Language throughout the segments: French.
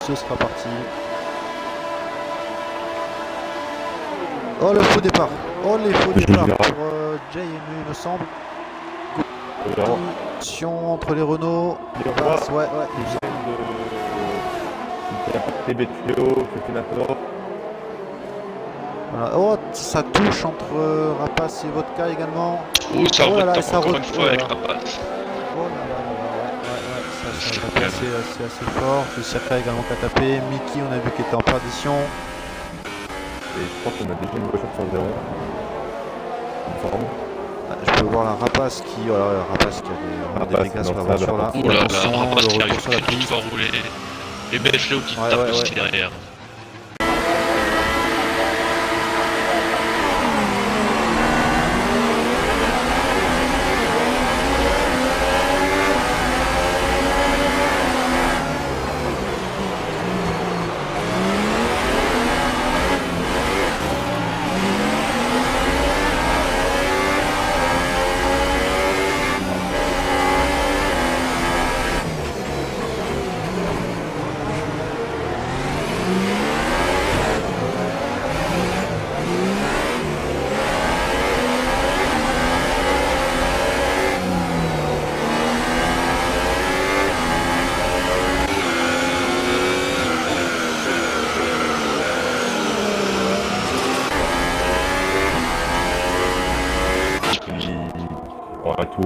Ce sera parti. Oh le faux départ. Oh les faux départs pour Jay et nous il me semble. Compétition entre les Renault. Passe, ouais. Voilà. Oh, ça touche entre Rapace et Vodka également. Oh, ça là, ça encore une fois avec Rapace. Oh là là, ça a tapé assez fort. Le circuit également qui a tapé. Mickey, on a vu qu'il était en perdition. Et je crois qu'on a déjà une voiture sur 0. Je peux voir la Rapace qui, Rapace qui a des dégâts sur la voiture là. Oh là là, Rapace qui arrive une fois roulé. Et Benfleo qui tape aussi derrière. Un tour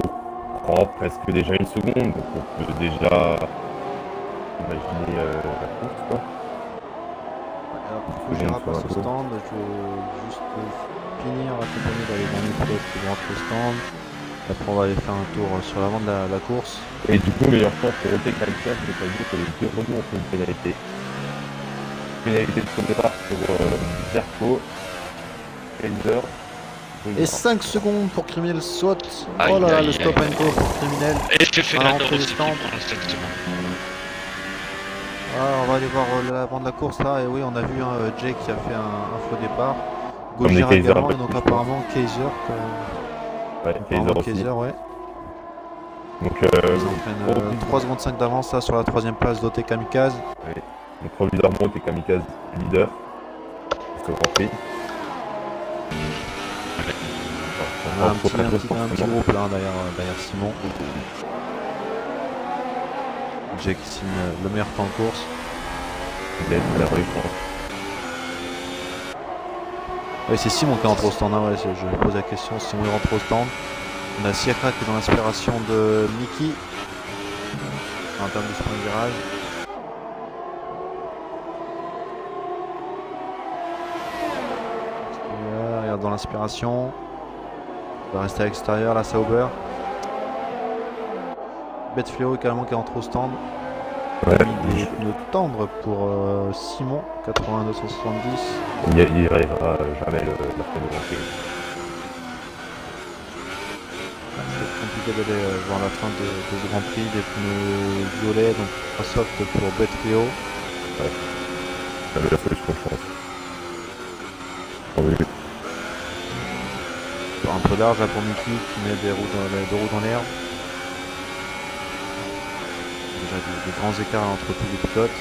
prend presque déjà une seconde, donc on peut déjà imaginer la course quoi. Alors il faut que je Rapace au stand, je vais juste finir accompagné dans les derniers pilotes qui vont rentrer au stand. Après on va aller faire un tour sur l'avant de la course. Et du coup meilleur temps pour Roté Kalka, je vais dire que les deux Renault ont fait une pénalité. Pénalité de son départ pour Zerko, Kaiser. Et 5 secondes pour Criminel saute. Aïe, Oh là là, aïe, le stop and go pour Criminel. Et fait On la va rentrer aussi les qui stands. prend exactement. On va aller voir l'avant de la course là. Et oui, on a vu Jake qui a fait un faux départ. Comme les Gojira Kaiser, également, et donc apparemment Kaiser. Kaiser ouais. Donc Ils entraînent 3 secondes 5 d'avance là sur la 3ème place d'OT Kamikaze. ouais. Donc provisoirement t'es Kamikaze leader. C'est Grand Prix. On a un petit groupe là derrière Simon. Jake signe le meilleur temps de course. Il est très nerveux, je pense. Oui, c'est Simon qui rentre au stand. Hein, ouais, je pose la question. Simon il rentre au stand. On a Siakra qui est dans l'inspiration de Mickey en termes de sprint virage. Regarde dans l'inspiration. Il va rester à l'extérieur, la Sauber. Betfleo également qui rentre au stand. Ouais. Des pneus tendres pour Simon, 82-170. Il arrivera jamais le faire de rentrer. C'est compliqué d'aller voir la fin de Grand Prix, des pneus violets, donc pas soft pour Betfleo. Ouais. C'est la solution, je pense. Oui. Un peu large là pour Mickey qui met deux roues dans l'herbe. Déjà des grands écarts entre tous les pilotes.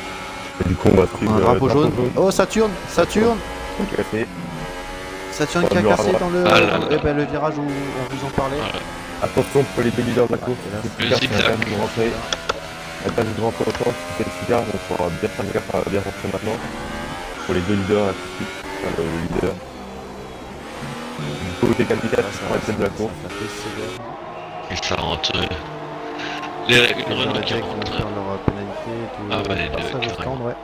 Et du coup on va suivre Un drapeau jaune. Oh Saturne Cassé. Saturne qui a cassé dans le virage où on vous en parlait. Attention pour les deux leaders de la course. Le zigzag. La tâche de rentrer au temps, c'est le cigare, donc on va bien faire gaffe à bien rentrer maintenant. Pour les deux leaders, là, tout de suite. Enfin, le leader. Du coup, t'es Kamikaze, ça va être de la course. Et ça rentre. Les règles Renault qui Jack rentrent. vont faire leur pénalité de Ah bah, les deux, passage au stand, ouais.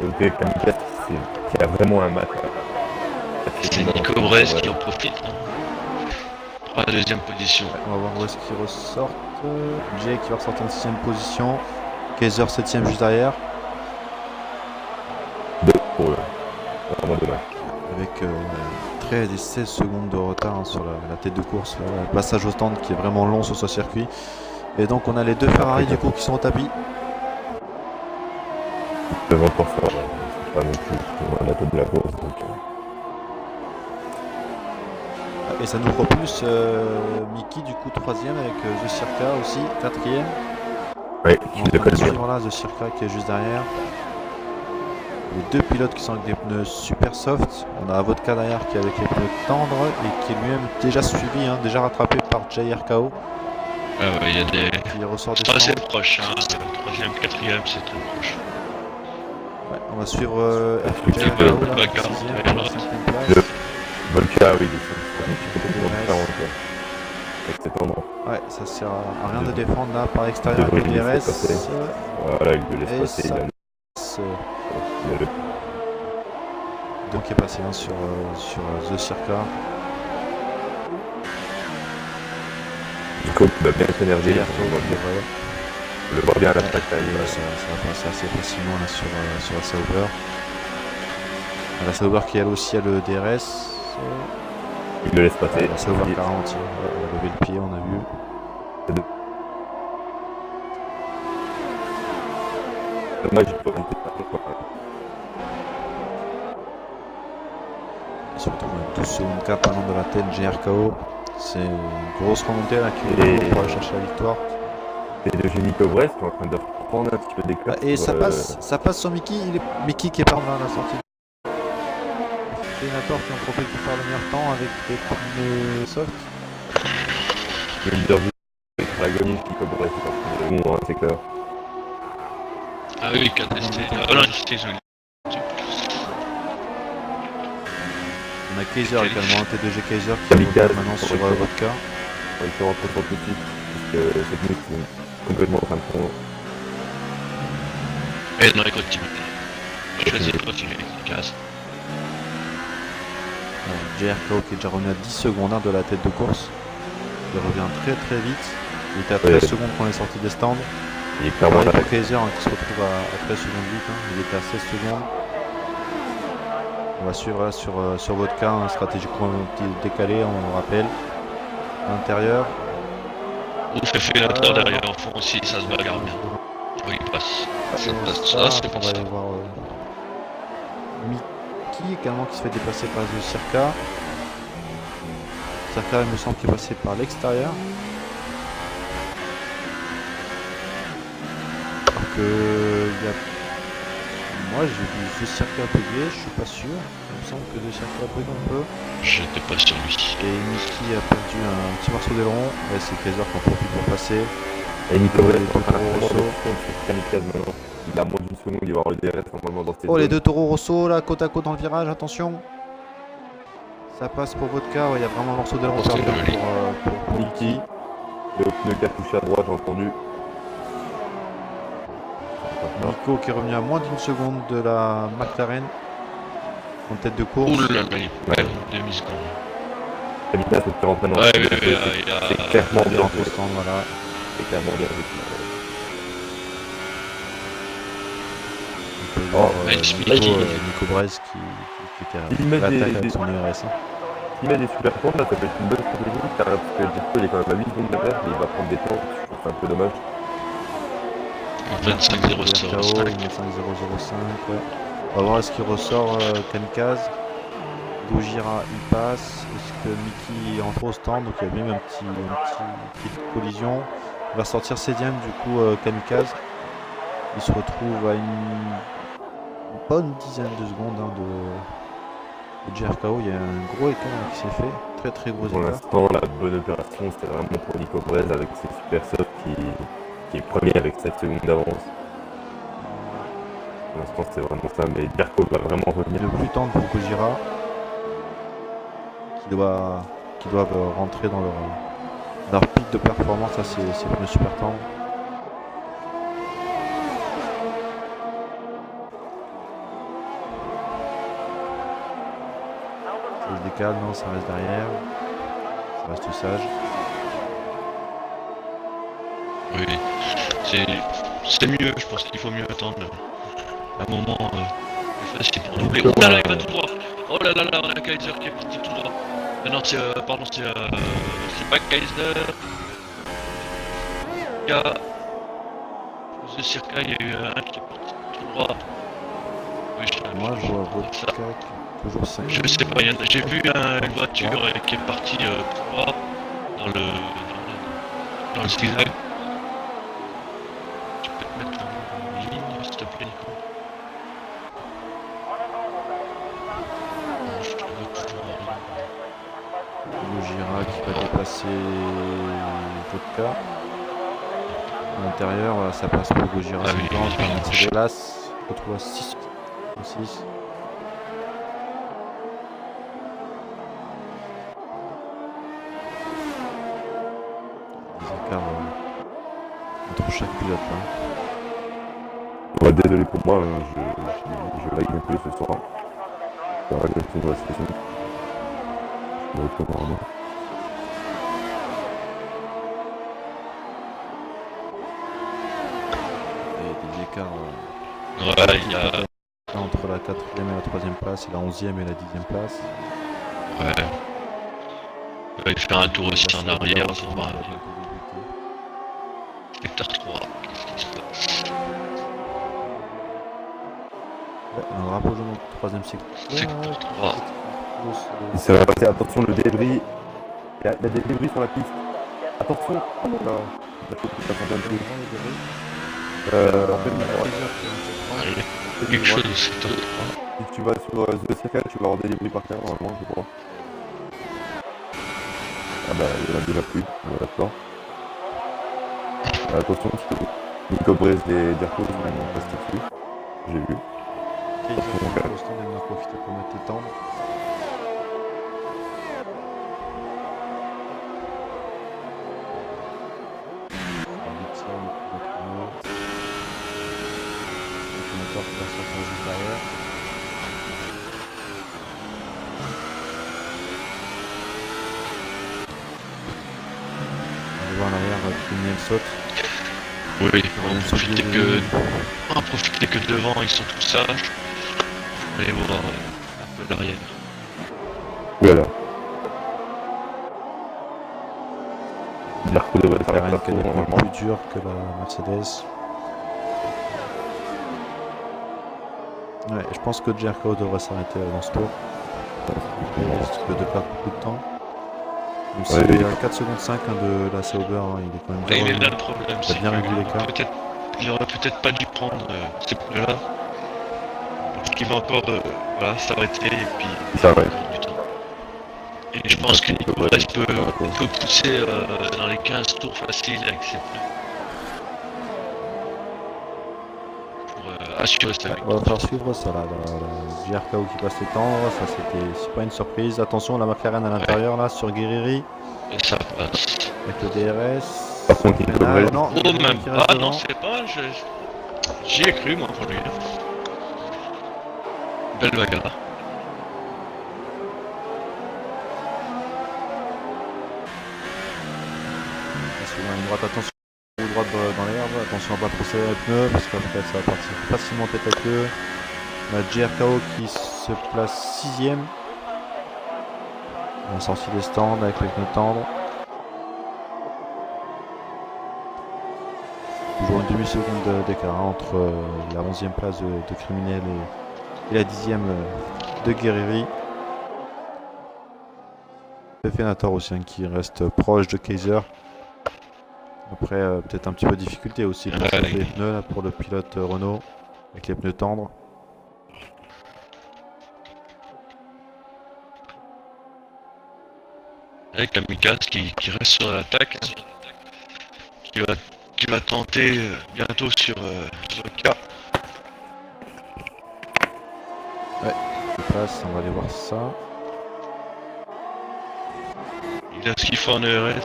Et t'es Kamikaze, qui a vraiment un mat. C'est Nico Brest qui en profite. La deuxième position. On va voir où est-ce qu'ils ressortent. Jay qui va ressortir en 6ème position. Kaiser 7ème juste derrière. Deux pour eux. Vraiment dommage. Avec 13 et 16 secondes de retard sur la tête de course. Le passage au stand qui est vraiment long sur ce circuit. Et donc on a les deux Ferrari du coup qui sont au tapis. Devant pour ça, c'est pas non plus pour la tête de la course. Donc, Et ça nous propulse Mickey du coup 3ème avec The Circa aussi, 4ème. ouais, On va suivre là The Circa qui est juste derrière. Les deux pilotes qui sont avec des pneus super soft. On a Vodka derrière qui est avec les pneus tendres et qui est lui-même déjà suivi, hein, déjà rattrapé par JRKO Ah ouais, il y a des. qui ressort des C'est assez stands. proche, hein. Le troisième, quatrième, c'est très proche. Ouais, on va suivre Ok, JRKO là, Bagarre, 6ème, derrière la 5ème place. Volca, oui, c'est avec cet endroit. Ouais, ça sert à rien de défendre là par l'extérieur avec le Devrait le DRS. laisser passer. Voilà, il le Et laisse passer. ça Il a passe. le Donc qui est passé hein, sur The Circa. Nico qui va bien s'énerver. JRKO, ouais. On le voit bien à l'attaque. Là, Ouais, ça va passer assez facilement là, sur la Sauber. La Sauber qui elle aussi a le DRS. il le laisse passer. La Sauber qui a ralenti. Elle a levé le pied, on a vu. Dommage, il faut monter par contre. Il se retrouve à 12 secondes cap allant de la tête GRKO. C'est une grosse remontée là qui Et- est pour aller chercher la victoire. Et de Nico Brest qui est en train de prendre un petit peu d'éclat. Et sur, ça passe sur Mickey. Mickey qui est par là à la sortie. Senator qui en profite pour faire le meilleur temps avec des pneus soft. Le leader du pour la gagner, Nico Brest est en train de bon, hein, c'est clair. Ah oui, KTST. Ah non, c'était joli. On a Kaiser également, un T2G Kaiser qui Kamikaze, est maintenant sur pour le Vodka. Il faut rentrer sur tout de suite, parce que cette nuit est complètement en train de prendre. Et non, il continue. Choisis de continuer, casse. JRKO qui est déjà revenu à 10 secondes hein, de la tête de course. Il revient très très vite. Il était à 13 secondes quand on est sorti des stands. Il est clairement Pareil là. pour Kaiser hein, qui se retrouve à 13 secondes vite. Hein. Il était à 16 secondes. On va suivre là, sur Vodka, un stratégiquement décalé, on le rappelle. À l'intérieur. Ouf, fait l'autre derrière au fond aussi, ça se bagarre bien. Oui, il passe. Ça passe. Ah, c'est on pour va ça. aller voir Mickey également qui se fait dépasser par le Circa. Circa il me semble qu'il est passé par l'extérieur. Alors que il y a... Moi j'ai vu The Circa bugger, je suis pas sûr. Il me semble que The Circa bug un peu. J'étais pas sur lui. Et Mickey a perdu un petit morceau d'aileron. Ouais, c'est Kaiser qui en profite pour passer. Et Nico Brest Les est en train de deux prendre Rosso. sur Kamikaze maintenant. Il a moins d'une seconde, il va avoir le DRS normalement dans ses Oh les zones. deux taureaux Rosso là, côte à côte dans le virage, attention. Ça passe pour Vodka, ouais, il y a vraiment un morceau d'aileron Oh, c'est perdu joli. pour Mickey. Le pneu qui a touché à droite, j'ai entendu. Nico qui est revenu à moins d'une seconde de la McLaren en tête de course. Ouh là là, Ouais. demi-seconde. Kamikaze qui rentre maintenant. Ouais, C'est clairement bien Entre fait. stand, voilà. C'est clairement bien fait. On peut voir Nice Nico, Mickey. Nico Brest qui était Il met à l'attaque des- avec son IRS. Hein. S'il met des super points, là, ça peut être une bonne stratégie, car parce que Dirko il est quand même à 8 secondes derrière, mais il va prendre des temps, je trouve que c'est un peu dommage. 25-0-0-5. Il met 5-0-0-5. Ouais. On va voir est-ce qu'il ressort Kamikaze. Gojira il passe. Est-ce que Mickey entre au stand? Donc il y a bien petite collision. Il va sortir 16ème du coup Kamikaze. Il se retrouve à une bonne dizaine de secondes hein, de JRKO. Il y a un gros écart qui s'est fait. Très très gros Pour écart. l'instant, la bonne opération, c'est vraiment pour Nico Brez avec ses super softs qui est premier avec 7 secondes d'avance. Pour l'instant, c'est vraiment ça, mais Dirko va vraiment revenir. Le plus tendre pour Gojira qui doivent rentrer dans leur pic de performance. Ça c'est le super tendre. Ça se décale, non, ça reste derrière. Ça reste sage. Oui, c'est mieux, je pense qu'il faut mieux attendre. Un moment plus facile pour doubler. Oh là là, il va tout droit. Oh là là là, on a Kaiser qui est parti tout droit. Non, pardon, c'est pas Kaiser. Il y a The Circa, il y a eu un qui est parti tout droit. Oui, Moi je vois Vodka toujours 5. je sais pas, j'ai vu une voiture qui est partie tout droit dans le zigzag. Tu peux te mettre en ligne, s'il te plaît, Nico. qui va dépasser Vodka. À l'intérieur, voilà, ça passe pour Gojira, Ah oui, c'est de place. On retrouve à 6. 6. Des écarts entre chaque pilote là. Ouais, désolé pour moi, je lag un peu ce soir. C'est la régulation de la situation. Je vais retourner normalement. Et des écarts Ouais, il y a. entre la 4e et la 3e place, et la 11e et la 10e place. Ouais. Il va faire un tour aussi en arrière, ça va. Secteur 3, qu'est-ce qui se passe? Ouais, un rapprochement du 3e secteur. Secteur 3. Il s'est passé, attention, le débris. Il y a des débris sur la piste. Attention. Oh là là. La piste qui passe en plein de Allez, quelque chose au secteur 3. Si tu vas sur The Circle, tu vas avoir des débris par terre, normalement, je crois. Ah bah, il y en a déjà plus, on est d'accord. Attention, parce que Nico Brez et Dirko sont restés dessus. J'ai vu. Il en a profité pour mettre les tendres. Qui va sortir juste derrière. On va voir en arrière, Criminel saute. Oui, on profiter que devant ils sont tous sages. On va aller voir un peu l'arrière. Voilà. Dirko devrait faire la Ferrari place qui est normalement. plus dur que la Mercedes. Ouais, je pense que Jerko devrait s'arrêter dans ce tour. Il risque de perdre beaucoup de temps. Même si il y a 4 secondes 5 de la Sauber, hein, il est quand même Et bien il est revenu. là le problème, Il a c'est bien réduit l'écart. il aurait peut-être pas dû prendre ces pneus-là. Parce qu'il va encore voilà, s'arrêter et puis Ça va. du temps. Et je pense que Nicolas peut pousser dans les 15 tours faciles avec ses pneus. Pour assurer sa Ouais, victoire. on va faire suivre ça là, la JRKO qui passe les temps, ça c'est pas une surprise. Attention la McLaren à l'intérieur là sur Guerrieri Et ça passe. avec le DRS. Par contre, il peut Renal, non, Oh même qui reste pas, devant. non c'est pas, j'y ai cru moi pour lui. Belle bagarre. Une droite, attention une droite dans l'herbe, attention à pas trop serrer les pneus parce qu'après ça va partir facilement tête à queue. On a JRKO qui se place 6ème. On a sorti des stands avec les pneus tendres. Toujours une demi-seconde d'écart entre la 11ème place de Criminel et la 10ème de Guerrieri. Fenator aussi hein, qui reste proche de Kaiser. Après peut-être un petit peu de difficulté aussi pour chauffer les pneus là, pour le pilote Renault avec les pneus tendres. Avec la Mikaz qui reste sur l'attaque, qui va tenter bientôt sur Vodka. Ouais, il passe, on va aller voir ça. Il a ce qu'il faut en ERS.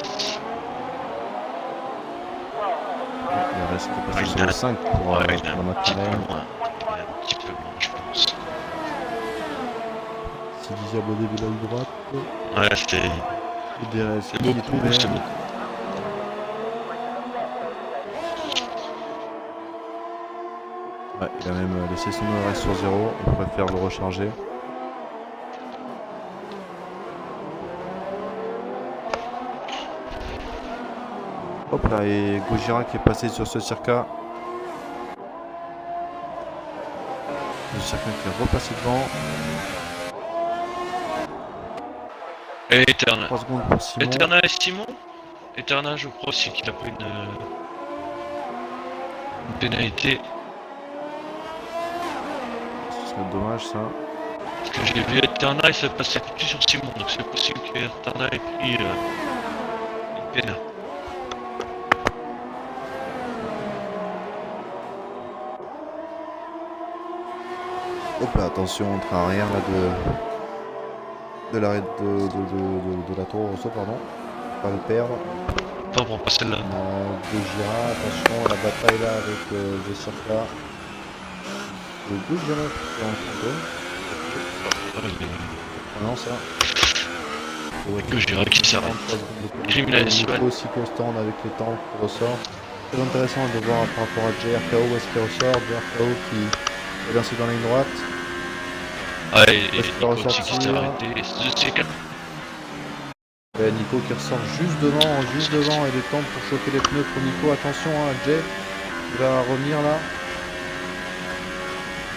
Il reste qui est passé sur le 5 pour la Il est un petit peu McLaren. loin. Il est un petit peu loin, je pense. Si Diable au début de la droite. Ouais, c'était. Le DRS C'est qui est beaucoup, ouvert. c'est beaucoup. Ouais, il a même laissé son ERS sur 0, il préfère le recharger. Hop là, et Gojira qui est passé sur ce circuit. Le circuit qui est repassé devant. Et Eterna. 3 secondes pour Simon. Eterna et Simon. Eterna, je crois aussi qu'il a pris une pénalité. Ce serait dommage ça. Ce que j'ai vu Eterna, il s'est passé tout sur Simon, donc c'est possible que Eterna ait pris une peine. Hop là, attention, train arrière là de l'arrêt de la tour Rosso, pardon. Pas le perdre. Pas pour passer là. On a Gojira, attention, la bataille là avec Jessica. Le Gojira qui est en fantôme. Non, ça. Que j'irai qui s'arrête. Criminel Swan. Aussi constant avec les temps qui ressort. Très intéressant de voir par rapport à JRKO où est-ce qu'il ressort. JRKO qui est lancé dans la ligne droite. Ouais, et Est-ce qu'il va Nico aussi qui s'est ressortir? arrêté. C'est calme. Ouais, Nico qui ressort juste devant et le temps pour choquer les pneus pour Nico. Attention à Jay qui va revenir là.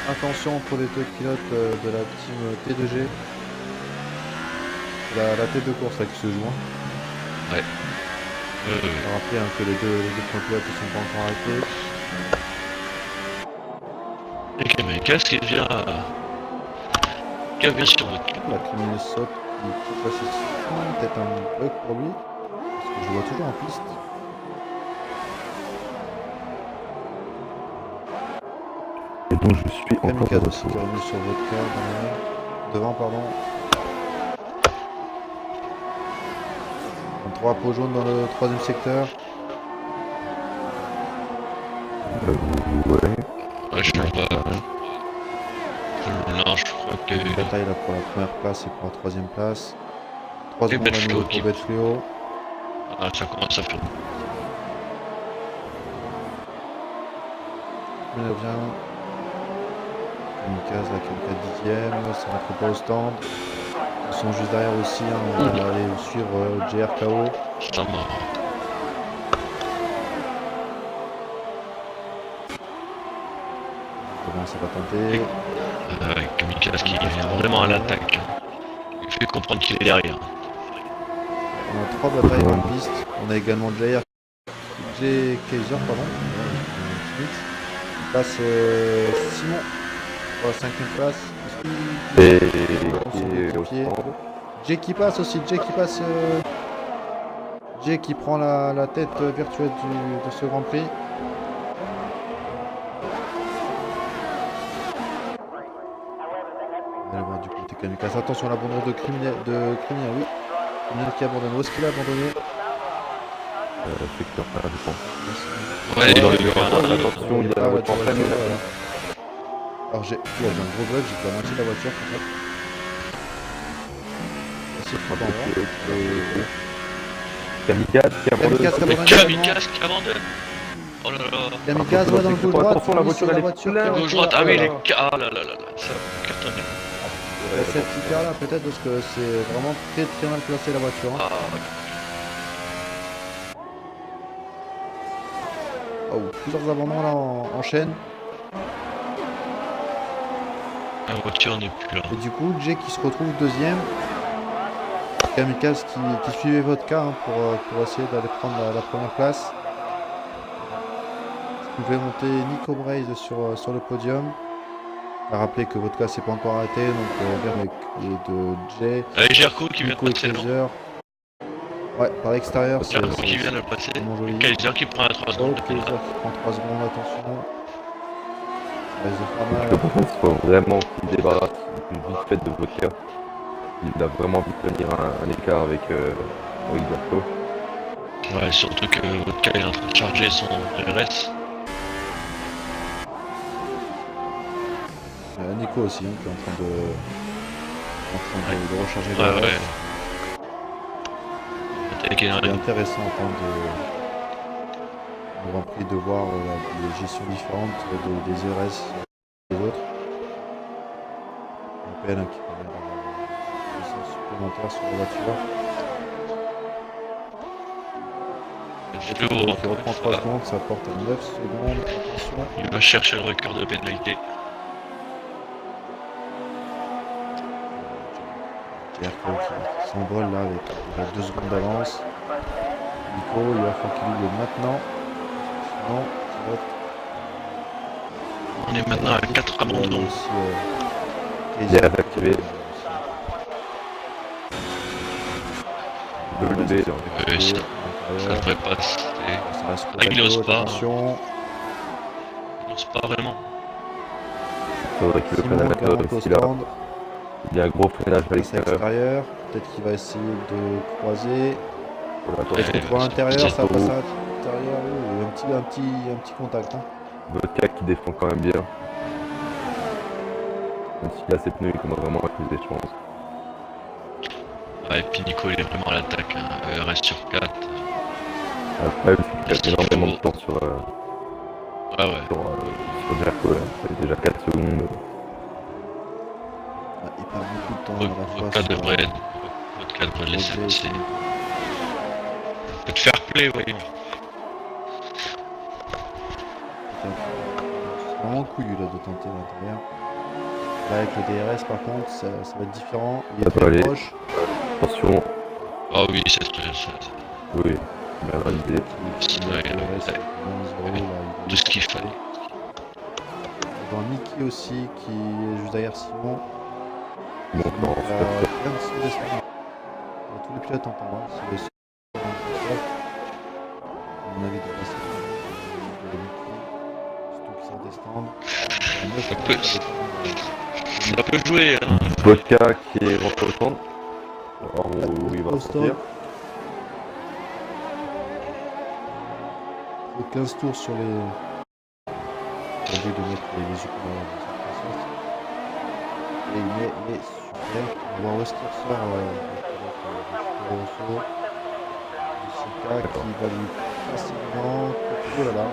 Attention pour les deux pilotes de la team T2G. La tête de course là qui se joue. Hein. Ouais. On va rappeler hein, que les deux pilotes ne sont pas encore arrêtés. Et Kamikaze qui vient sur votre cul. La criminelle saute qui peut passer ici. Peut-être un bug pour lui. Parce que je le vois toujours en piste. Et donc je suis encore Kamikaze de aussi qui est revenu sur votre cœur devant, pardon. Un 3 pots jaunes dans le troisième secteur. Ouais. Ouais, je le vois. Non, je crois que. Une bataille là pour la première place et pour la troisième place. 3 secondes à Betfleo nouveau pour Betfleo. Ah, ça commence à faire. Il revient. Kamikaze là, Kamikaze 10ème, ça rentre pas au stand. Ils sont juste derrière aussi, hein. On va aller suivre JRKO. Ça m'a. Comment ça va tenter? Kamikaze qui vient vraiment à l'attaque. Il fait comprendre qu'il est derrière. On a 3 batailles en piste. On a également J Kaiser, pardon. Il passe Simon pour la 5ème place. Et Jay qui passe aussi, Jay qui passe. Jay qui prend la tête virtuelle de ce Grand Prix. On va aller voir du côté Kamikaze. Attention à l'abandon de Criminel, oui. Criminel qui abandonne. Où est-ce qu'il a abandonné? secteur 1, je pense. Ouais, dans les il grands. fait un- Attention, il y a la voiture en pleine. Alors j'ai un gros bug, j'ai la moitié de la voiture en fait. Essayer de faire en voir. Kamikaze qui abandonne. Kamikaze qui abandonne. Kamikaze qui abandonne. Oh là là. Kamikaze va dans le gauche droite. Attention, la voiture, elle est pleine. Gauche droite, ah oui, il est. Ah là là là là, ça va cartonner. Cette hyper là peut-être parce que c'est vraiment très mal placé la voiture. Hein. Ah, Oh, plusieurs abandons là en chaîne. la voiture n'est plus là. Et du coup, Jay qui se retrouve deuxième. Kamikaze qui suivait Vodka hein, pour essayer d'aller prendre la première place. Vous pouvez monter Nico Braze sur le podium. À rappeler que Vodka s'est pas encore arrêté, donc on vient avec les de Jay, Allez, Jerko qui vient Nico de et passer le Kaiser. Ouais, par l'extérieur, c'est Jerko qui vient de le passer. vraiment joli. Kaiser qui prend la 3 Oh, secondes. Kaiser qui prend 3 secondes, attention. Braze pas mal. Faut vraiment qu'il débarrasse du vite fait de vodka. Il a vraiment envie de tenir un écart avec Zarco. Ouais, surtout que votre cas est en train de charger son RS. Nico aussi, hein, qui est en train de recharger Ouais, le ouais. RS. Attaquer dans C'est la intéressant en termes de Grand Prix de voir les gestions différentes des ERS et des autres. Un PL hein, qui permet d'avoir une puissance supplémentaire sur la voiture. Fléau, Qui encore reprend une 3 fois. secondes, ça porte à 9 secondes. Attention. Il va chercher le record de pénalité. JRKO qui s'envole là avec 2 secondes d'avance. Nico, il va falloir qu'il double maintenant. Sinon, ça va être On est maintenant à 4 abandons. aussi Il est activé. Le lever, Oui, ça devrait passer. Ça reste Ah, il ose pas. attention. Il n'ose pas vraiment. faudrait qu'il le Simon prenne qui remonte au ici là. stand. Il y a un gros freinage à C'est l'extérieur. extérieur. Peut-être qu'il va essayer de croiser. Voilà, Ouais, Est-ce que pour l'intérieur, ça c'est passe beau. à l'intérieur? Un petit contact. Hein. Vodka qui défend quand même bien. Même s'il a ses pneus, il commence vraiment à accuser, je pense. Ouais, et puis Nico il est vraiment à l'attaque. Hein. Reste sur 4. Après, c'est qu'il a énormément de temps sur Ah ouais. sur Jerko. Là. Ça fait déjà 4 secondes. Il perd beaucoup de temps à la fois Vodka sur devrait laisser Roger et passer. Simon. Peut te faire play, voyons. C'est vraiment couillu là de tenter l'intérieur. Là avec le DRS par contre ça va être différent. Il Ça est peut très aller. proche. Attention. Ah oui, c'est très. Oui. Bien réalisé. De ce qu'il fallait. Dans Niki aussi qui est juste derrière Simon. Bon, non, Tous les pilotes en temps. C'est le seul. À mon avis de passer. Surtout qui sort des stands. Ça peut jouer. Hein. Vodka qui est rentré au stand. Alors où il va sortir. 15 tours sur les. Au lieu de mettre les yeux et il est super. On va voir où est-ce qu'il ressort Sika qui va lui facilement. Oh là là.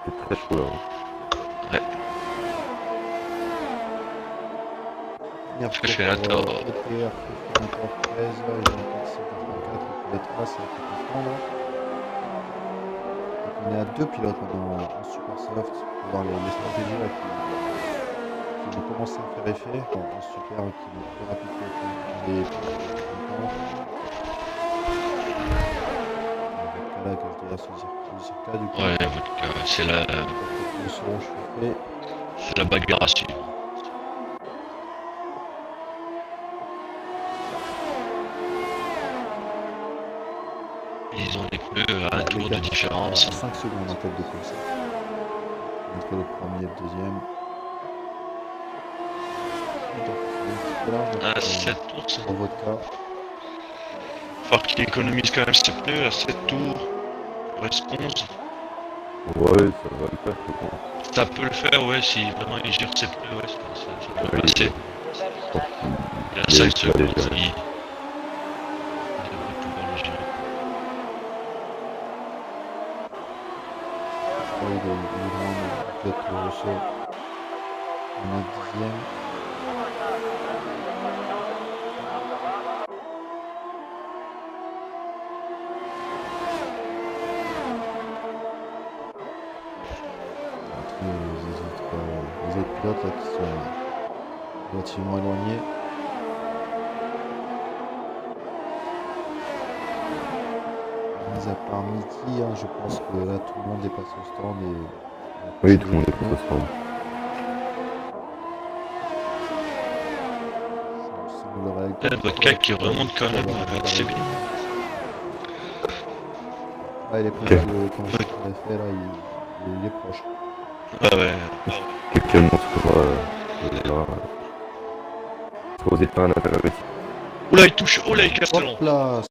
C'est très chaud là. Ouais. Je fais la tort. 13, il y a 484, les 3, c'est on est à 2 pilotes maintenant en super soft pour voir les stratégies là, qui vont commencer à faire effet. En super qui vont plus rapide que les là que je dirais sur Circa du coup. Ouais, vodka, c'est la bagarre à suivre. Ils ont des pneus à un tour de différence. 5 secondes en tête de course. Entre le premier et le deuxième. À 7 tours, c'est pour Vodka. faut qu'il économise quand même ses pneus à 7 tours. Il reste 11. Ouais, ça va le faire, je pense. Ça peut le faire, ouais, si vraiment il gère ses pneus, ouais, ça peut passer. Il a 5 secondes, il devrait pouvoir le gérer. Il est peut-être le ressort. On est 10ème. Les autres pilotes là, qui sont relativement éloignés. Mis à part Mickey, hein, je pense que là tout le monde est passé au stand et. Oui, tout le monde est passé au stand. Vodka qui remonte quand même, c'est bien. Ah, il est proche de quand je l'ai fait là, il est proche. Ah ouais. Quelqu'un montre sur aux états à l'intérieur ici. Oula, il touche, oh là, il casse le long. Hop là,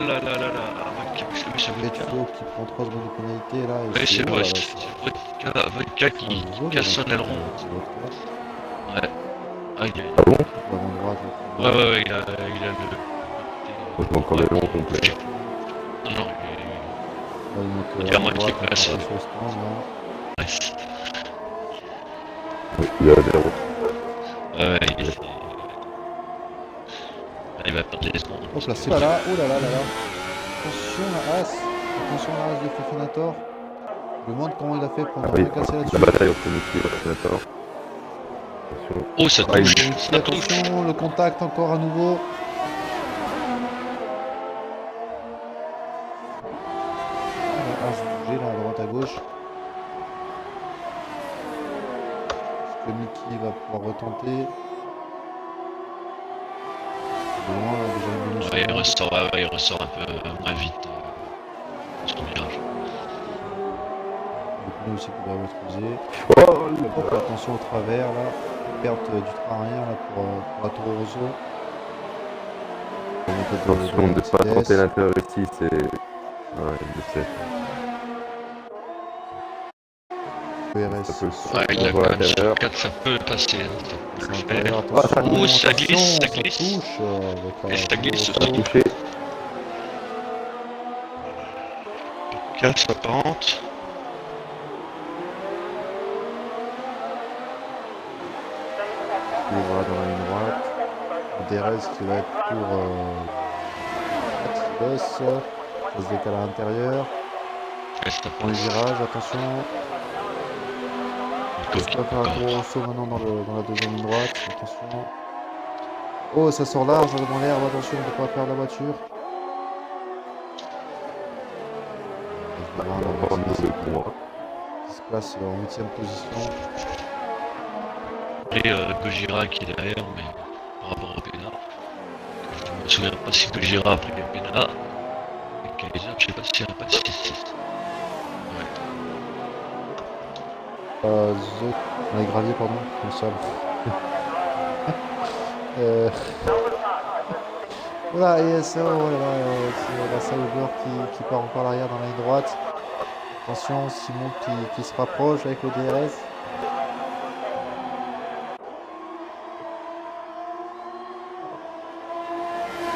Là, Vodka qui qui prend 3 secondes de pénalité là. ouais, c'est vrai, Vodka qui casse son aileron. Ouais. Aïe, aïe. Ah bon? Ouais, il a le. Je vois encore l'aileron complet. Non, il est à moitié passé. Ouais, Oui, il a l'aileron. ouais, il va perdre les secondes. Hop là, c'est pas là, oh là là là là. Attention la As, attention la As de Fefenator. Je me demande comment il a fait pour ne Ah oui, pas casser là-dessus. la bataille entre Mickey et Fefenator. Attention. Oh, ça touche, ça touche. Attention, le contact encore à nouveau. La As bouger là à droite à gauche. que Mickey va pouvoir retenter. De loin, là, déjà une Ouais, demi-seconde. il ressort un peu moins vite son virage. Les pneus aussi qui doivent être usés. Oh, Hop, attention au travers là. Perte du train arrière là pour la Toro Rosso. attention de ne pas tenter l'intérieur ici, c'est... Ouais, je sais. ERS. Ça peut Ouais, il a on voit quand même l'intérieur. 4, ça peut passer. Ça C'est peut le l'intérieur, faire. attention, Oh, ça attention, glisse, ça ça glisse. touche avec Et la ça glisse Toro aussi. Rosso. Touché. Casse la pente. Et voilà dans la ligne droite. DRS qui va être pour Basse. Ça se décale à l'intérieur. Casse la Dans les pente. virages, attention. Covid J'espère faire la encore. Toro Rosso maintenant dans la deuxième ligne droite. Attention. Oh, ça sort large dans l'herbe, attention, on ne peut pas perdre la voiture. Je vais voir On va la Mercedes prendre le point. qui se place en 8ème position. Et Gojira qui est derrière, mais par rapport au Pénard. Je me souviens pas si Gojira a pris le Pénard. Et Kaiser, je sais pas s'il a pas 6-6. Ouais. Dans les graviers, pardon, comme ça. Voilà, yes, oh là là, c'est la Sauber qui part encore à l'arrière dans la ligne droite. Attention, Simon qui se rapproche avec le DRS.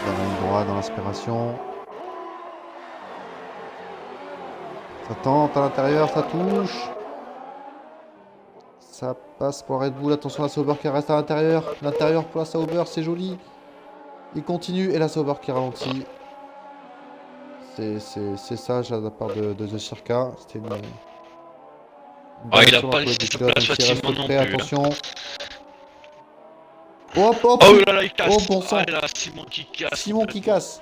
Dans la ligne droite, dans l'aspiration. Ça tente à l'intérieur, ça touche. Ça passe pour Red Bull. Attention, la Sauber qui reste à l'intérieur. L'intérieur pour la Sauber, c'est joli. Il continue et la Sauber qui ralentit. C'est sage de la part de The Circa. C'était une Ah, il a direction pas un peu laissé du sa pilote, place donc il reste facilement non prêt, plus. attention. Hop, hop, Oh là là, il casse. oh bon sang. Ah là, Simon qui casse. Simon qui casse.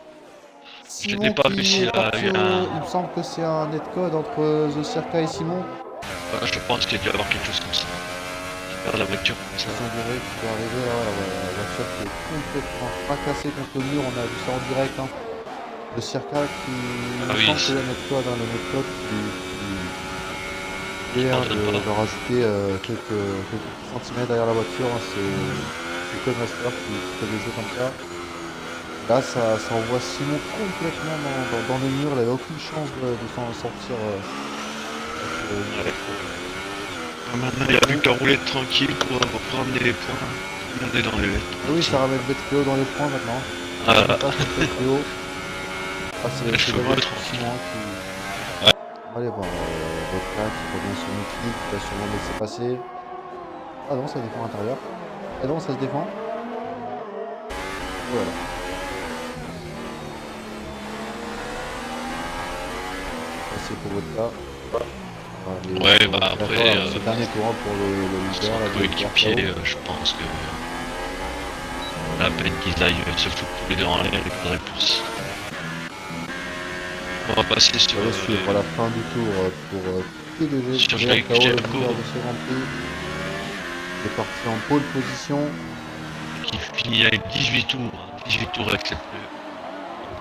Je Simon n'ai pas vu qui s'il est a parti eu un... Il me semble que c'est un netcode entre The Circa et Simon. Je pense qu'il a dû avoir quelque chose comme ça. Il perd la voiture comme ça. Attention direct qui peut arriver là, la voiture qui est complètement fracassée contre le mur, on a vu ça en direct. Hein. Le Circa qui oui, semble qu'il y a un netcode, hein, le netcode qui vient de rajouter quelques centimètres derrière la voiture. Hein. C'est Codemaster qui fait des jeux comme ça. Là, ça envoie Simon complètement dans le mur. Il n'avait aucune chance de s'en sortir. Maintenant, il a plus qu'à rouler tranquille pour ramener les points. Tout le monde est dans les lettres. Ah oui, ça ramène Betcleo dans les points maintenant. Ah, Betcleo. Ah, c'est les cheveux dommage pour tranquilles. Simon qui. Allez voir Vodka qui revient sur Mickey, qui va sûrement laisser passer. Ah non, ça défend à l'intérieur. Ah non, ça se défend. Voilà. C'est pour Vodka. Ouais, bah après, c'est le dernier tour hein, pour le son leader. coéquipier, je pense que la peine qu'ils aillent se foutre tous les deux en l'air, il faudrait plus. On va passer sur On va suivre la fin du tour pour P2G, sur le leader de ce Jericho, Grand Prix. Il est parti en pole position. qui finit avec 18 tours. 18 tours avec cette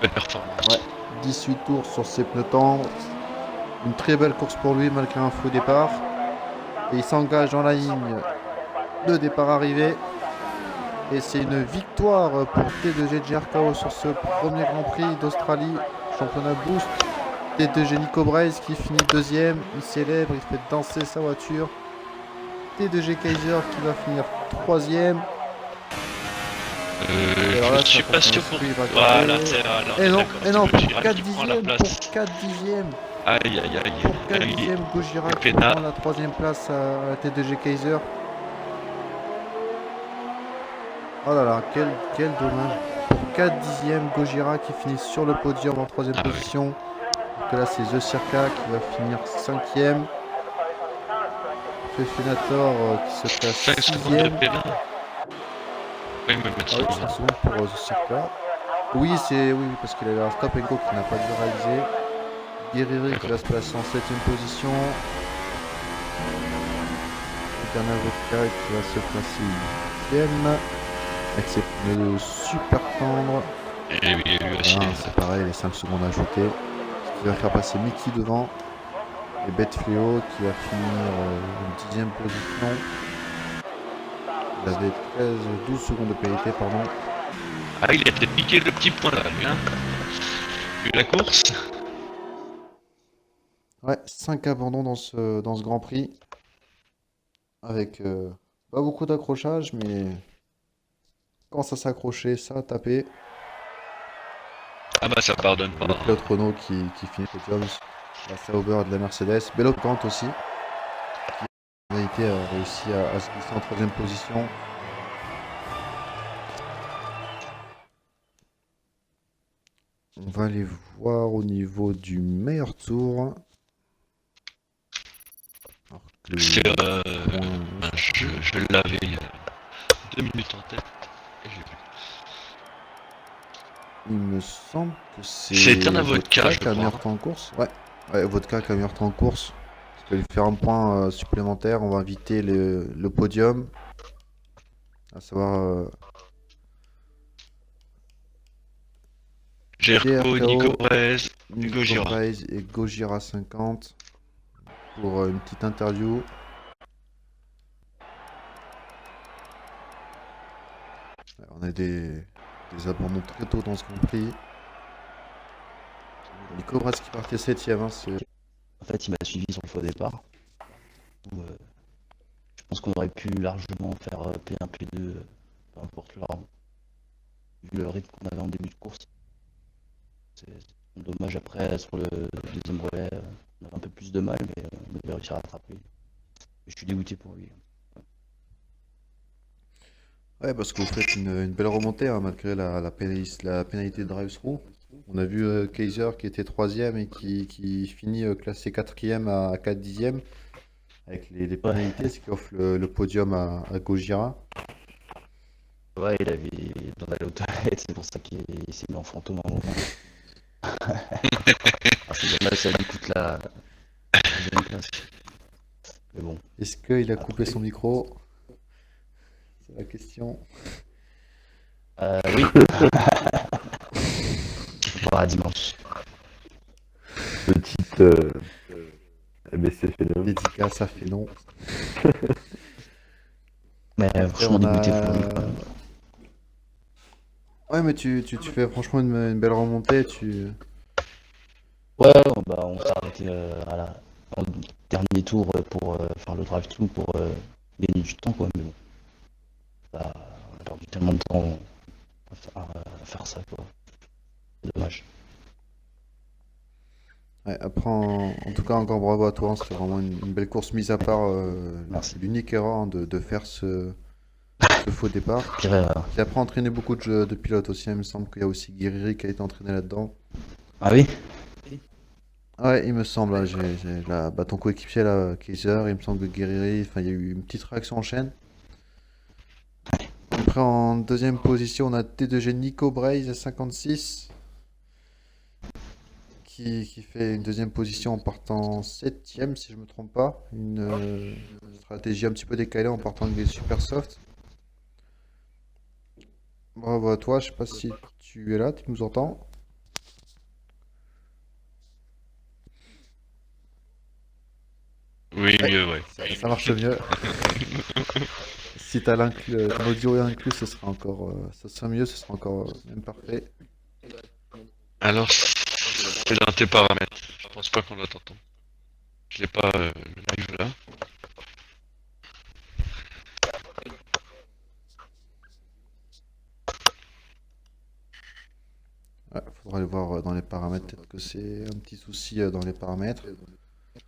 belle performance. Ouais, 18 tours sur ses pneus tendres. Une très belle course pour lui malgré un faux départ. Et il s'engage dans la ligne de départ arrivé. Et c'est une victoire pour T2G GRKO sur ce premier Grand Prix d'Australie, championnat Boost. T2G Nico Braze qui finit deuxième, il célèbre, il fait danser sa voiture. T2G Kaiser qui va finir troisième. Je suis pas sûr pour... Voilà, c'est là. Et non, pour 4 4 dixièmes, pour 4 dixièmes. Aïe aïe aïe. Pour 4 dixièmes, Gojira qui prend la troisième place à la T2G Kaiser. Oh là là, quel dommage. Pour 4 dixièmes, Gojira qui finit sur le podium en troisième position. Donc là, c'est The Circa qui va finir cinquième. Fefinator qui se classe 5 secondes de sixième. P20. Oui, mais Ah oui, 5 secondes pour The Circa. Oui, parce qu'il avait un stop and go qui n'a pas dû réaliser. Guerrero qui va se placer en 7ème position. Bernard Vodka qui va se placer 8ème avec ses pneus super tendres. Et oui, il y a eu aussi. Voilà, c'est pareil, les 5 secondes ajoutées. Ce qui va faire passer Mickey devant. Et Bête Fléau qui va finir en 10ème position. Il avait 12 secondes de pénalité, pardon. Ah, il a peut-être piqué le petit point là, lui, hein. Vu la course. Ouais, 5 abandons dans ce Grand Prix. Avec pas beaucoup d'accrochage, mais quand ça s'accrochait, ça a tapé. Ah bah ça pardonne pas. Le pilote Renault qui finit podium, la Sauber de la Mercedes. Bello Kant aussi, qui en réalité a réussi à se glisser en 3ème position. On va aller voir au niveau du meilleur tour. Alors que C'est point- je l'avais il y a 2 minutes en tête. Et j'ai vu. il me semble que c'est C'est un avocat, je qui a le crois. meilleur temps en course. Ouais, Vodka qui a le meilleur temps en course. Parce que lui faire un point supplémentaire, on va inviter le podium. À savoir Gerco, DRKO, Nico Perez, Nico Hugo Gira. Perez et Gojira 50 pour une petite interview. Ouais, on a des abandons très tôt dans ce Grand Prix. Nico Perez qui partait 7ème. Hein, En fait, il m'a suivi sur le faux départ. Où, je pense qu'on aurait pu largement faire P1, P2, peu importe l'ordre, vu le rythme qu'on avait en début de course. C'est dommage après, sur le deuxième relais, on avait un peu plus de mal, mais on devait réussir à rattraper. Je suis dégoûté pour lui. Ouais, parce que vous faites une belle remontée hein, malgré la pénalité de drive-through. On a vu Kaiser qui était 3ème et qui finit classé 4ème à 4 dixièmes avec les pénalités, ce qui offre le podium à Gojira. Ouais, il avait dans la toilette, c'est pour ça qu'il s'est mis en fantôme à un moment. C'est dommage, ça lui coûte la deuxième place. Mais bon. Est-ce qu'il a coupé son micro? C'est la question. Oui. On verra dimanche. Petite ABC phénomène. Dédicace à Fénon. Mais Après, franchement on a- dégoûté pour lui. Ouais, mais tu fais franchement une belle remontée. Ouais, bah, on s'est arrêté en dernier tour pour faire le drive-thru pour gagner du temps, quoi. Mais bon, bah, on a perdu tellement de temps à faire ça, quoi. C'est dommage. Ouais, après, en tout cas, encore bravo à toi. Hein, c'était vraiment une belle course, mise à part Merci. l'unique erreur hein, de faire ce faux départ. Pire, Qui après entraîné beaucoup de pilotes aussi. Hein. Il me semble qu'il y a aussi Guerrieri qui a été entraîné là-dedans. Ah oui? Ouais, il me semble. Hein, ton coéquipier là, Kaiser, il me semble que Guerrieri, enfin, il y a eu une petite réaction en chaîne. Après, en deuxième position, on a T2G Nico Braze à 56. Qui fait une deuxième position en partant 7ème, si je me trompe pas. Une stratégie un petit peu décalée en partant avec des super soft. Bravo à toi, je sais pas si tu es là, tu nous entends? Oui, Ouais. mieux, ouais. Ça marche mieux. Si t'as ton audio est inclus, ce sera encore, ça sera mieux, ce sera encore même parfait. Alors, c'est dans tes paramètres. Je pense pas qu'on doit t'entendre. Je l'ai pas le live là. Ouais, faudra aller voir dans les paramètres, peut-être que c'est un petit souci dans les paramètres.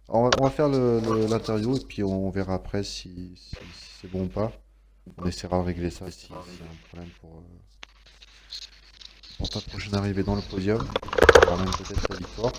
Alors, on va faire l'interview et puis on verra après si c'est bon ou pas. On essaiera de régler ça si y a un problème pour ta prochaine arrivée dans le podium. Voire même peut-être la victoire.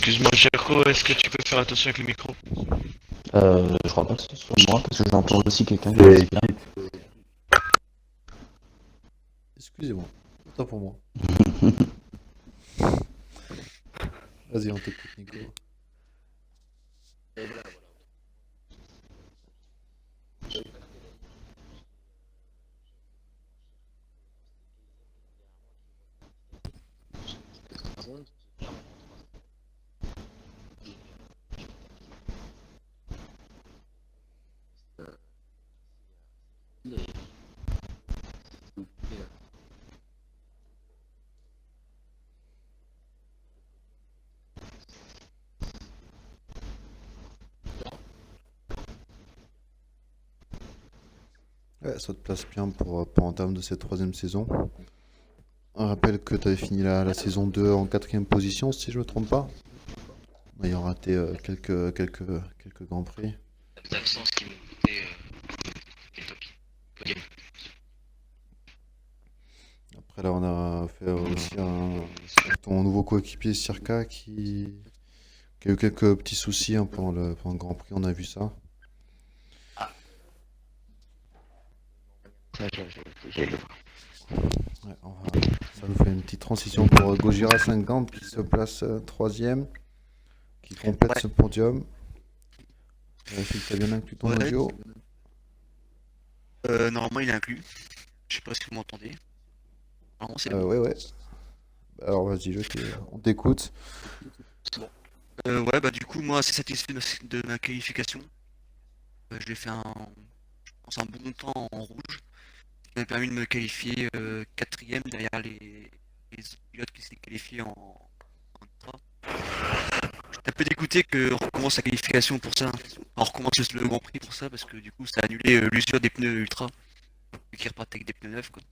Excuse-moi, Jerko, est-ce que tu peux faire attention avec le micro? Je crois pas que ce soit moi, parce que j'entends aussi quelqu'un qui C'est respire. Excusez-moi, autant pour moi. Vas-y, on t'écoute, Nico. Ouais, ça te place bien pour entame de cette troisième saison. On rappelle que tu avais fini la saison 2 en quatrième position, si je ne me trompe pas. Ayant raté quelques grands prix. Les absences qui m'ont coûté podium. Après là, on a fait aussi ton nouveau coéquipier Circa qui a eu quelques petits soucis hein, pendant le Grand Prix, on a vu ça. Ça, j'ai le voir. Ouais, ça nous fait une petite transition pour Gojira 50 qui se place troisième, qui complète ce podium. Vérifie que tu as bien inclus ton Ouais. audio. Normalement, il est inclus. Je sais pas si vous m'entendez. Normalement, c'est bon. Ouais. Alors vas-y, on t'écoute. Ouais, bah du coup, moi, assez satisfait de ma qualification. J'ai fait je pense un bon temps en rouge, qui m'a permis de me qualifier quatrième derrière les autres pilotes qui s'étaient qualifiés en ultra. J'étais un peu dégoûté qu'on recommence la qualification pour ça. On recommence le Grand Prix pour ça, parce que du coup, ça a annulé l'usure des pneus ultra, vu qu'ils repartent avec des pneus neufs, quoi.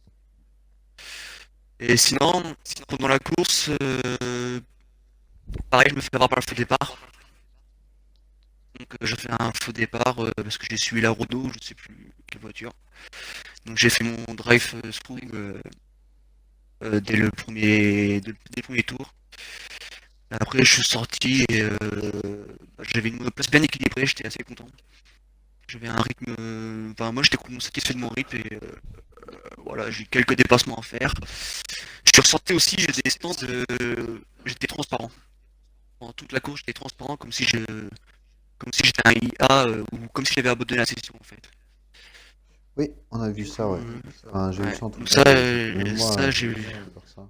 Et sinon, pendant la course, pareil, je me fais avoir par le feu départ. Donc je fais un faux départ parce que j'ai suivi la Renault, je ne sais plus quelle voiture. Donc j'ai fait mon drive through dès dès le premier tour. Après je suis sorti et j'avais une place bien équilibrée, j'étais assez content. J'avais un rythme, enfin moi j'étais satisfait de mon rythme et voilà, j'ai eu quelques dépassements à faire. Je suis ressorti aussi, j'ai des stands, j'étais transparent. Pendant toute la course, j'étais transparent comme si j'étais un IA ou comme si j'avais abandonné la session en fait. Oui, on a vu ça, ouais. Enfin, j'ai vu Ouais. ça en tout Donc cas. ça, Moi, ça, j'ai vu faire ça.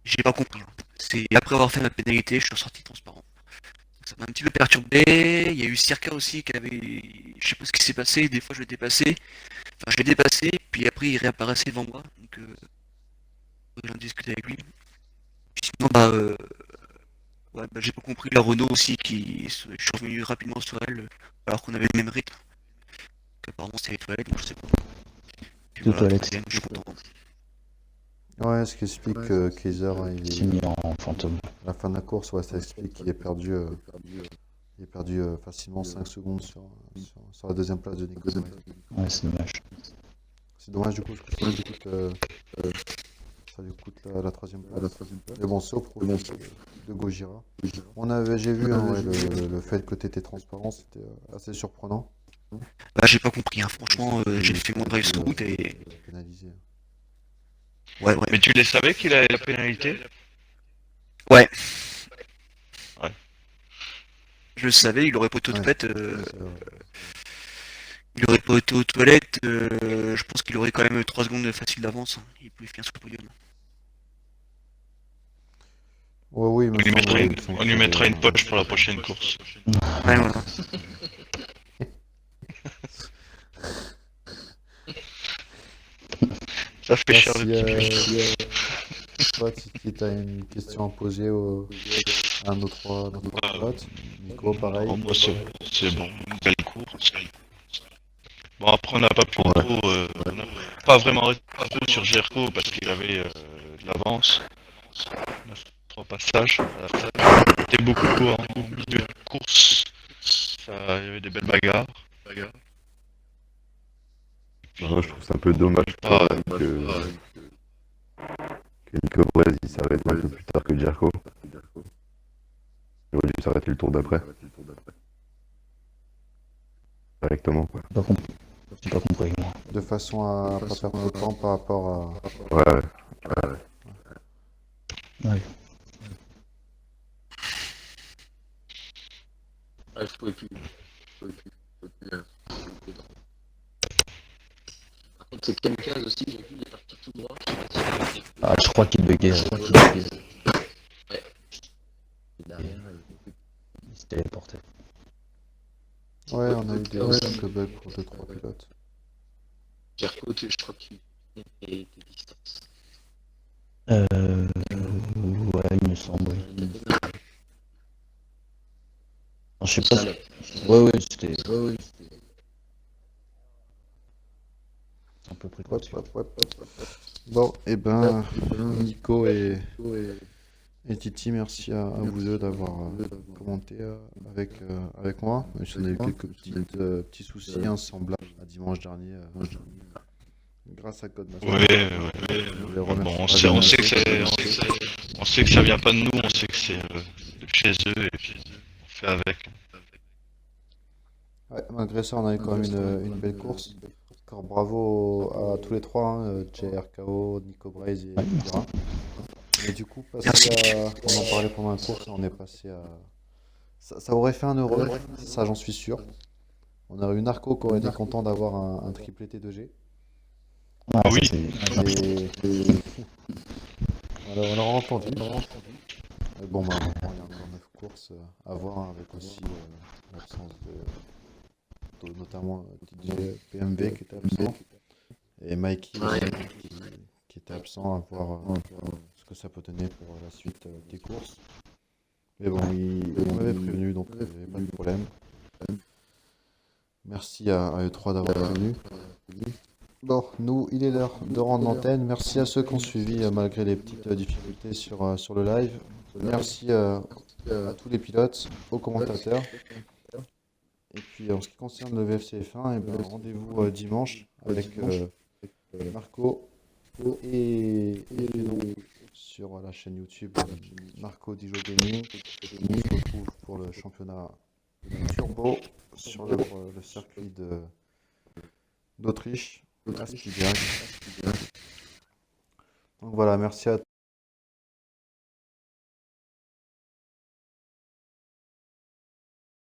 j'ai pas compris, hein. C'est après avoir fait ma pénalité, je suis ressorti transparent. Donc ça m'a un petit peu perturbé. Il y a eu Circa aussi qui avait, je sais pas ce qui s'est passé. Des fois je le dépassais, enfin je l'ai dépassé, puis après il réapparaissait devant moi. Donc j'en discutais avec lui. Puis sinon ouais, bah, j'ai pas compris la Renault aussi je suis revenu rapidement sur elle alors qu'on avait le même rythme. Apparemment c'était les toilettes, donc je sais pas. Puis Les voilà, toilettes. troisième, je suis content. Ouais, ce qui explique que Kaiser, Il s'est mis en fantôme. à la fin de la course, ouais, ça explique qu'il ait perdu, facilement 5 secondes sur la deuxième place de Nico. Ouais, c'est dommage. C'est dommage du coup, parce que ça lui coûte la troisième place. Mais bon, c'est au profit de Gojira. J'ai vu hein, ouais, le fait que tu étais transparent, c'était assez surprenant. Bah, j'ai pas compris, hein. Franchement, j'ai fait mon drive through et. Pénalisé. Ouais. Mais tu les savais qu'il avait la pénalité? Ouais. Ouais. Je le savais, il aurait pas été aux Ouais. toilettes. C'est vrai. Il aurait pas été aux toilettes. Je pense qu'il aurait quand même 3 secondes facile d'avance, hein. Il pouvait finir sur le podium. Ouais, oui, il me semble On lui mettra une poche pour la prochaine course. Ouais, voilà. Ça fait cher le Merci, petit pied. toi, si tu as une question à poser à nos trois pilotes. Nico, pareil. Non, moi c'est bon, une belle course. Bon après on n'a pas pu trop, on n'a pas vraiment resté trop sur Jerko parce qu'il avait de l'avance. On a fait 3 passages. C'était beaucoup en milieu de course. Il y avait des belles bagarres. Moi, je trouve ça un peu dommage Ah, que Nico Brez il s'arrête un peu plus tard que Jerko. J'aurais dû s'arrêter le tour d'après. Directement, quoi. J'ai pas compris, moi. De façon à pas perdre trop de temps par rapport à... Ouais, ouais. Ouais. Ah, je pouvais plus. Par contre, c'est Kamikaze aussi, j'ai vu, il est parti tout droit. Je sais pas si Ah, je crois qu'il buguait. Ouais. Derrière, Il s'est téléporté. Ouais, on a eu quelques bugs pour 2-3 pilotes. Jerko, je crois qu'il était distance. Ouais, il me semble, oui. Non, je sais pas. Ouais, c'était à peu près quoi. Bon, et ben, Nico et Titi, merci à vous deux d'avoir commenté avec moi. On a eu quelques petits soucis semblables à dimanche dernier grâce à Codemaster. Ouais. Je les remercie Bon, pas on de- sait que ça vient pas de nous, on sait que c'est de chez eux et puis on fait avec. Ouais, malgré ça, on a eu quand même une belle course. Encore bravo à tous les trois, hein, JRKO, Nico Braze et Ira. Et du coup, on en parlait pendant la course, on est passé à... Ça aurait fait un heureux, ça j'en suis sûr. On aurait eu Narco qui aurait été content d'avoir un triplé T2G. Ah, Oui. ça, c'est- On l'aura entendu. Mais bon, maintenant, il y a encore 9 courses à voir, hein, avec aussi l'absence notamment DJ PMV qui était absent. Et Mikey aussi, qui était absent, à voir ce que ça peut donner pour la suite des courses. Mais bon, il m'avait prévenu, donc il n'y avait pas de problème. Merci à eux trois d'avoir prévenu. Bon, nous, il est l'heure de rendre l'antenne. Merci à ceux qui ont suivi malgré les petites difficultés sur le live. Merci à tous les pilotes, aux commentateurs. Et puis en ce qui concerne le VFC F1, eh ben, rendez-vous dimanche avec Marco et Renaud sur la chaîne YouTube Marco Dijo Gaming. On se retrouve pour le championnat Turbo sur le circuit d'Autriche, à Spielberg. Donc voilà, merci à